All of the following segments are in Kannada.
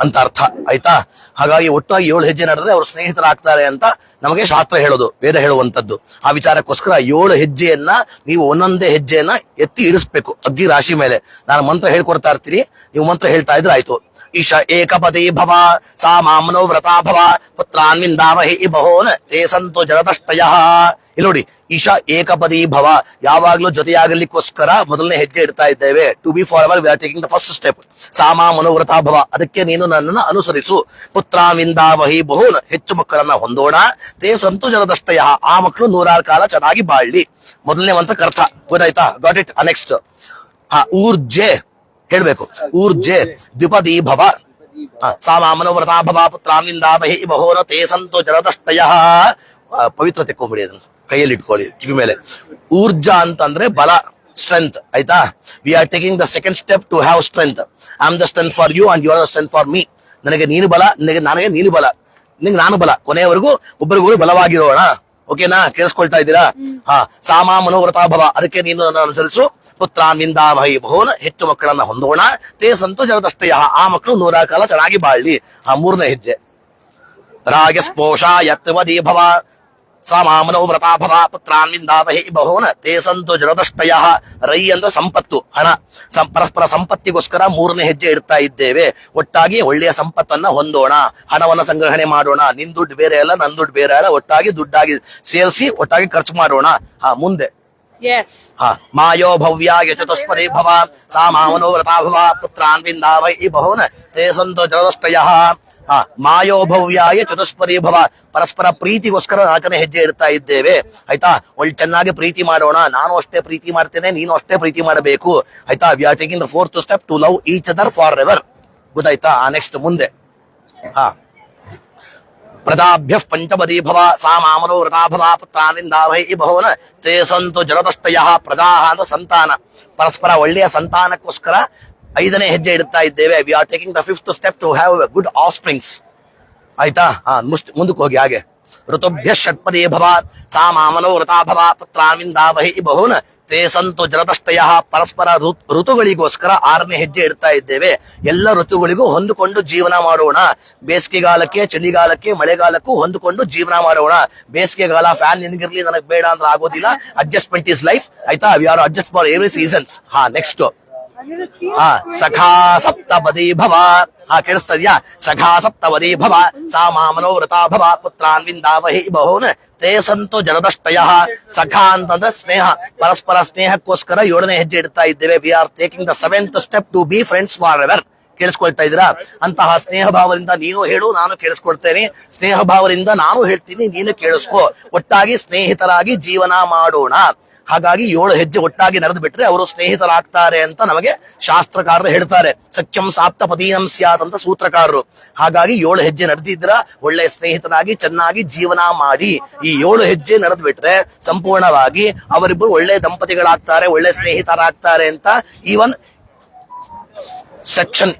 ಅಂತ ಅರ್ಥ ಆಯ್ತಾ. ಹಾಗಾಗಿ ಒಟ್ಟಾಗಿ 7 ಹೆಜ್ಜೆ ನಡೆದ್ರೆ ಅವರು ಸ್ನೇಹಿತರಾಗ್ತಾರೆ ಅಂತ ನಮಗೆ ಶಾಸ್ತ್ರ ಹೇಳೋದು, ವೇದ ಹೇಳುವಂತದ್ದು. ಆ ವಿಚಾರಕ್ಕೋಸ್ಕರ 7 ಹೆಜ್ಜೆಯನ್ನ ನೀವು ಒಂದೊಂದೇ ಹೆಜ್ಜೆಯನ್ನ ಎತ್ತಿ ಇಡಿಸ್ಬೇಕು ಅಗ್ಗಿ ರಾಶಿ ಮೇಲೆ. ನಾನು ಮಂತ್ರ ಹೇಳ್ಕೊಡ್ತಾ ಇರ್ತೀನಿ, ನೀವು ಮಂತ್ರ ಹೇಳ್ತಾ ಇದ್ರೆ ಆಯ್ತು. ಈಶ ಏಕಪದಿ ಭವ ಸಾ ಮಾಮನೋ ವ್ರತಾ ಭವ ಪುತ್ರಾನ್ವಿಂದಾಮಹಿ ಬಹೋನ್ ತೇ ಸಂತು ಜರದಷ್ಟಯ. ಇಲ್ಲಿ ನೋಡಿ, ಈಶಾ ಏಕಪದಿ ಭವ, ಯಾವಾಗ್ಲೂ ಜೊತೆಯಾಗಲಿಕ್ಕೋಸ್ಕರ ಮೊದಲನೇ ಹೆಜ್ಜೆ ಇಡ್ತಾ ಇದ್ದೇವೆ. To be forever we are taking the first step. ಸಾಮಾ ಮನೋವ್ರತಾ ಭವ, ಅದಕ್ಕೆ ನೀನು ನನ್ನನ್ನು ಅನುಸರಿಸು. ಪುತ್ರಾನ್ವಿಂದಾಮಹಿ ಬಹೋನ್, ಹೆಚ್ಚು ಮಕ್ಕಳನ್ನ ಹೊಂದೋಣ. ತೇ ಸಂತು ಜರದಷ್ಟಯ, ಆ ಮಕ್ಕಳು 100 ಕಾಲ ಚೆನ್ನಾಗಿ ಬಾಳ್ಲಿ. ಮೊದಲನೇ ಮಂತ್ರ ಕರ್ತ, ಗೊತ್ತಾಯ್ತಾ? Got it. ನೆಕ್ಸ್ಟ್ ಊರ್ಜೆ ಹೇಳ್ಬೇಕು. ಊರ್ಜೆ ದ್ವಿಪದಿ ಭವ ಸಾಮಾ ಮನೋವ್ರತಾ ಭವ ಪುತ್ರಾನ್ವಿಂದಾಮಹಿ ಬಹೋನ ತೇ ಸಂತು ಜರದಷ್ಟಯ. ಪವಿತ್ರ ತೆಕ್ಕೊಂಬಿಡಿ, ಅದನ್ನು ಕೈಯಲ್ಲಿ ಇಟ್ಕೊಳ್ಳಿ ಕಿವಿ ಮೇಲೆ. ಊರ್ಜಾ ಅಂತಂದ್ರೆ ಬಲ, ಸ್ಟ್ರೆಂತ್ ಆಯ್ತಾ. We are taking the second step to have strength. I am the strength for you and you are the strength for me. ನನಗೆ ನೀನು ಬಲ, ನನಗೆ ನೀನು ಬಲ, ನಿಂಗೆ ನಾನು ಬಲ. ಕೊನೆಯವರೆಗೂ ಒಬ್ಬರಿಗೂ ಬಲವಾಗಿರೋಣ. ಓಕೆನಾ? ಕೇಳಿಸ್ಕೊಳ್ತಾ ಇದ್ದೀರಾ? ಸಾಮಾ ಮನೋವ್ರತಾ ಭವ, ಅದಕ್ಕೆ ನೀನು ನನ್ನ ಅನುಸರಿಸು. ಪುತ್ರಾನ್ವಿಂದಾಮಹಿ ಬಹೋನ್, ಹೆಚ್ಚು ಮಕ್ಕಳನ್ನ ಹೊಂದೋಣ. ತೇ ಸಂತು ಜರದಷ್ಟಯ, ಆ ಮಕ್ಕಳು 100 ಕಾಲ ಚೆನ್ನಾಗಿ ಬಾಳ್ಲಿ. ಮೂರನೇ ಹೆಜ್ಜೆ ರಾಗಸ್ಪೋಷ ಯತ್ವದಿ ಭವ ಸಾಮಾ ಮನೋವ್ರತಾ ಭವ ಪುತ್ರಾನ್ವಿಂದಾಮಹಿ ಬಹೋನ್ ತೇ ಸಂತು ಜರದಷ್ಟಯ. ರೈ ಅಂದ್ರೆ ಸಂಪತ್ತು, ಹಣ. ಪರಸ್ಪರ ಸಂಪತ್ತಿಗೋಸ್ಕರ 3ನೇ ಹೆಜ್ಜೆ ಇಡ್ತಾ ಇದ್ದೇವೆ. ಒಟ್ಟಾಗಿ ಒಳ್ಳೆಯ ಸಂಪತ್ತನ್ನ ಹೊಂದೋಣ, ಹಣವನ್ನ ಸಂಗ್ರಹಣೆ ಮಾಡೋಣ. ನಿನ್ ದುಡ್ಡು ಬೇರೆ ಅಲ್ಲ, ನನ್ ದುಡ್ಡು ಬೇರೆ ಅಲ್ಲ, ಒಟ್ಟಾಗಿ ದುಡ್ಡಾಗಿ ಸೇರಿಸಿ ಒಟ್ಟಾಗಿ ಖರ್ಚು ಮಾಡೋಣ. ಮುಂದೆ ಮಾಯೋ ಭವ್ಯಾಯ ಚತುಷ್ಪದಿ ಭವ ಸಾಮಾ ಮನೋವ್ರತಾ ಭವ ಪುತ್ರಾನ್ವಿಂದಾಮಹಿ ಬಹೋನ್ ತೇ ಸಂತು ಜರದಷ್ಟಯ. ಮಾಯೋ ಭವ್ಯಾಯ ಚತುಷ್ಪದಿ ಭವ, ಪರಸ್ಪರ ಪ್ರೀತಿಗೋಸ್ಕರ 4ನೇ ಹೆಜ್ಜೆ ಇಡ್ತಾ ಇದ್ದೇವೆ. ಆಯ್ತಾ? ಒಳ್ಳೆ ಚೆನ್ನಾಗಿ ಪ್ರೀತಿ ಮಾಡೋಣ. ನಾನು ಅಷ್ಟೇ ಪ್ರೀತಿ ಮಾಡ್ತೇನೆ, ನೀನು ಅಷ್ಟೇ ಪ್ರೀತಿ ಮಾಡಬೇಕು. ಆಯ್ತಾ? We are taking the 4th step to love each other forever. ಗೊತ್ತಾಯ್ತಾ? ನೆಕ್ಸ್ಟ್ ಮುಂದೆ ಪ್ರಜಾಭ್ಯ ಪಂಚಪದಿ ಭವ ಸಾಮಾ ಮನೋವ್ರತಾ ಭವ ಪುತ್ರಾನ್ವಿಂದಾಮಹಿ ಬಹೋನ್ ತೇ ಸಂತು ಜರದಷ್ಟಯ. ಪ್ರಜಾ ಅಂದ್ರೆ ಸಂತಾನ, ಪರಸ್ಪರ ಒಳ್ಳೆಯ ಸಂತಾನಕ್ಕೋಸ್ಕರ 5ನೇ ಹೆಜ್ಜೆ ಇಡ್ತಾ ಇದ್ದೇವೆ. We are taking the 5th step to have good offsprings. ಆಯ್ತಾ? ಮುಂದಕ್ಕೆ ಹೋಗಿ ಹಾಗೆ. ಋತುಭ್ಯ ಷಟ್ಪದಿ ಭವ ಸಾಮಾ ಮನೋವ್ರತಾ ಭವ ಪುತ್ರಾನ್ವಿಂದಾಮಹಿ ಬಹೋನ್ ತೇ ಸಂತು ಜರದಷ್ಟಯ. ಪರಸ್ಪರ ಋತುಗಳಿಗೋಸ್ಕರ 6ನೇ ಹೆಜ್ಜೆ ಇಡ್ತಾ ಇದ್ದೇವೆ. ಎಲ್ಲ ಋತುಗಳಿಗೂ ಹೊಂದಿಕೊಂಡು ಜೀವನ ಮಾಡೋಣ. ಬೇಸಿಗೆಗಾಲಕ್ಕೆ, ಚಳಿಗಾಲಕ್ಕೆ, ಮಳೆಗಾಲಕ್ಕೂ ಹೊಂದಿಕೊಂಡು ಜೀವನ ಮಾಡೋಣ. ಬೇಸಿಗೆಗಾಲ ಫ್ಯಾನ್ ನಿನಗಿರ್ಲಿ, ನನಗೆ ಬೇಡ ಅಂದ್ರೆ ಆಗೋದಿಲ್ಲ. Adjustment is life. ಆಯ್ತಾ? We are adjust for every seasons. Next ಸಖಾ ಸಪ್ತಪದಿ ಭವ. ಕೇಳಿಸ್ತಾ ಇದೆಯಾ? ಸಖಾ ಸಪ್ತಪದಿ ಭವ ಸಾಮಾ ಮನೋವ್ರತಾ ಭವ ಪುತ್ರಾನ್ವಿಂದಾಮಹಿ ಬಹೋನ್ ತೇ ಸಂತು ಜರದಷ್ಟಯ. ಸಖಾ ಅಂತಂದ್ರೆ ಸ್ನೇಹ, ಪರಸ್ಪರ ಸ್ನೇಹಕ್ಕೋಸ್ಕರ 7ನೇ ಹೆಜ್ಜೆ ಇಡ್ತಾ ಇದ್ದೇವೆ. We are taking the 7th step to be friends forever. ಕೇಳಿಸ್ಕೊಳ್ತಾ ಇದ್ದೀರಾ? ಅಂತಹ ಸ್ನೇಹ ಭಾವದಿಂದ ನೀನು ಹೇಳು, ನಾನು ಕೇಳಿಸ್ಕೊಳ್ತೇನೆ. ಸ್ನೇಹ ಭಾವದಿಂದ ನಾನು ಹೇಳ್ತೀನಿ, ನೀನು ಕೇಳಿಸ್ಕೊ. ಒಟ್ಟಾಗಿ ಸ್ನೇಹಿತರಾಗಿ ಜೀವನ ಮಾಡೋಣ. ಹಾಗಾಗಿ 7 ಹೆಜ್ಜೆ ಒಟ್ಟಾಗಿ ನಡೆದು ಬಿಟ್ರೆ ಅವರು ಸ್ನೇಹಿತರಾಗ್ತಾರೆ ಅಂತ ನಮಗೆ ಶಾಸ್ತ್ರಕಾರರು ಹೇಳ್ತಾರೆ. ಸಖ್ಯಂ ಸಾಪ್ತ ಪದೀನಂ ಸ್ಯಾತ್ ಅಂತ ಸೂತ್ರಕಾರರು. ಹಾಗಾಗಿ 7 ಹೆಜ್ಜೆ ನಡೆದಿದ್ರ ಒಳ್ಳೆ ಸ್ನೇಹಿತರಾಗಿ ಚೆನ್ನಾಗಿ ಜೀವನ ಮಾಡಿ. ಈ 7 ಹೆಜ್ಜೆ ನಡೆದು ಬಿಟ್ರೆ ಸಂಪೂರ್ಣವಾಗಿ ಅವರಿಬ್ಬರು ಒಳ್ಳೆ ದಂಪತಿಗಳಾಗ್ತಾರೆ, ಒಳ್ಳೆ ಸ್ನೇಹಿತರಾಗ್ತಾರೆ ಅಂತ even section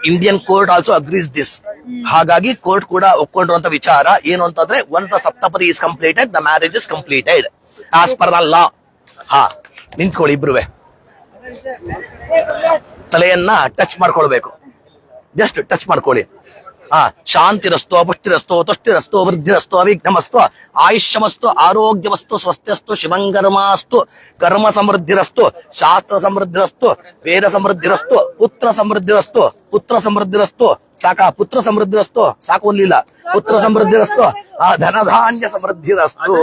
Indian court also agrees this. ಹಾಗಾಗಿ ಕೋರ್ಟ್ ಕೂಡ ಒಪ್ಕೊಂಡಿರುವಂತ ವಿಚಾರ ಏನು ಅಂತಂದ್ರೆ, once the Saptapadi is completed, the marriage is completed as per the law. ನಿಂತ್ಕೊಳ್ಳಿ ಇಬ್ರುವೆ. ತಲೆಯನ್ನ ಟಚ್ ಮಾಡ್ಕೊಳ್ಬೇಕು, ಜಸ್ಟ್ ಟಚ್ ಮಾಡ್ಕೊಳ್ಳಿ. ಶಾಂತಿರಸ್ತು, ಪುಷ್ಟಿರಸ್ತು, ತುಷ್ಟಿರಸ್ತು, ವೃದ್ಧಿರಸ್ತು, ಅವಿಘ್ನಮಸ್ತು, ಆಯುಷ್ಯಮಸ್ತು, ಆರೋಗ್ಯವಸ್ತು, ಸ್ವಸ್ಥಸ್ತು, ಶಿವಂಗರ್ಮಾಸ್ತು, ಕರ್ಮ ಸಮೃದ್ಧಿರಸ್ತು, ಶಾಸ್ತ್ರ ಸಮೃದ್ಧಿರಸ್ತು, ವೇದ ಸಮೃದ್ಧಿರಸ್ತು, ಪುತ್ರ ಸಮೃದ್ಧಿರಸ್ತು. ಪುತ್ರ ಸಮೃದ್ಧಿರಸ್ತು ಸಾಕಾ? ಪುತ್ರ ಸಮೃದ್ಧಿರಸ್ತು ಸಾಕು ಅನ್ಲಿಲ್ಲ. ಪುತ್ರ ಸಮೃದ್ಧಿರಸ್ತು, ಧನಧಾನ್ಯ ಸಮೃದ್ಧಿರಸ್ತು,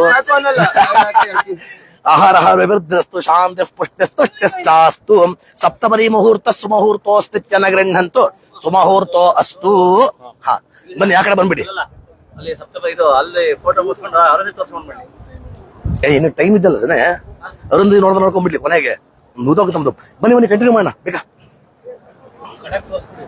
ಆಹಾರ ವಿವೃದ್ಧಿರಸ್ತು, ಶಾಂತಿ ಪುಷ್ಟಿಸ್ತುಷ್ಟಿಶ್ಚಾಸ್ತು. ಸಪ್ತಪದಿ ಮುಹೂರ್ತ ಸುಮುಹೂರ್ತೋಸ್ತಿತ್ಯನ ಗೃಹಂತು ಸುಮುಹೂರ್ತೋ ಅಸ್ತು. ಬನ್ನಿ ಆ ಕಡೆ ಬಂದ್ಬಿಡಿ. ಇನ್ನು ಟೈಮ್ ಇದ್ದಲ್ಲ ಅರುಂಧತಿ ನೋಡ್ಕೊಂಡ್ಬಿಡ್ಲಿ ಕೊನೆಗೆ ಮುಗಿದೋಗುತ್ತೆ ನಮ್ದು. ಬನ್ನಿ ಕಂಟಿನ್ಯೂ ಮಾಡೋಣ ಬೇಕಾ?